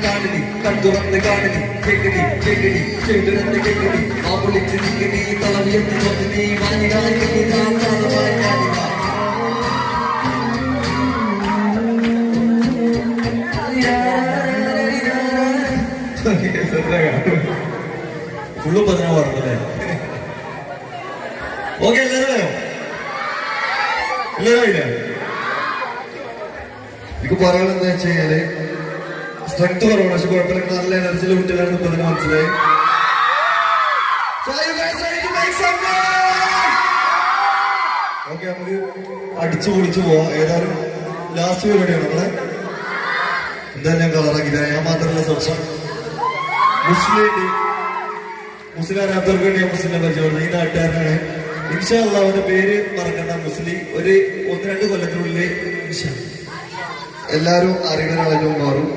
കാണി കണ്ടുവന്ന് കാണി കേക്കടി കേക്കടി ചെവിടുന്ന് കേക്കടി ആ വിളിച്ച് നിൽക്കടി തളവിയെത്തി നോക്കി വാങ്ങി കാണിക്കടി ഫുള്ള് പതിനാ പറഞ്ഞല്ലേ ഓക്കെ എല്ലാവരും ഇല്ല എനിക്ക് പറയാനെന്താ വെച്ച് കഴിഞ്ഞാല് സ്ട്രെങ്ത് കുറവാണ് പക്ഷെ കുഴപ്പമില്ല നല്ല എനർജിയിൽ കുട്ടികളാണ് ഇപ്പൊ തന്നെ മനസ്സിലായി ഓക്കെ നമുക്ക് അടിച്ചു പൊളിച്ചു പോവാം ഏതായാലും ലാസ്റ്റ് പരിപാടിയാണ് നമ്മളെ എന്താ ഞാൻ കളറാക്കി തരാം ഞാൻ മാത്രമല്ല സ്വപ്നം മുസ്ലിം അറിയാത്തവർക്ക് വേണ്ടി ഞാൻ മുസ്ലിനെ പരിചയപ്പെടുന്നത് ഈ നാട്ടുകാരനാണ് ഇൻഷാ അല്ലാഹ് അവന്റെ പേര് മറക്കണ്ട മുസ്ലിം ഒരു 1-2 കൊല്ലത്തിനുള്ളിൽ എല്ലാരും അറിയുന്ന ഒരാളായിട്ട് മാറും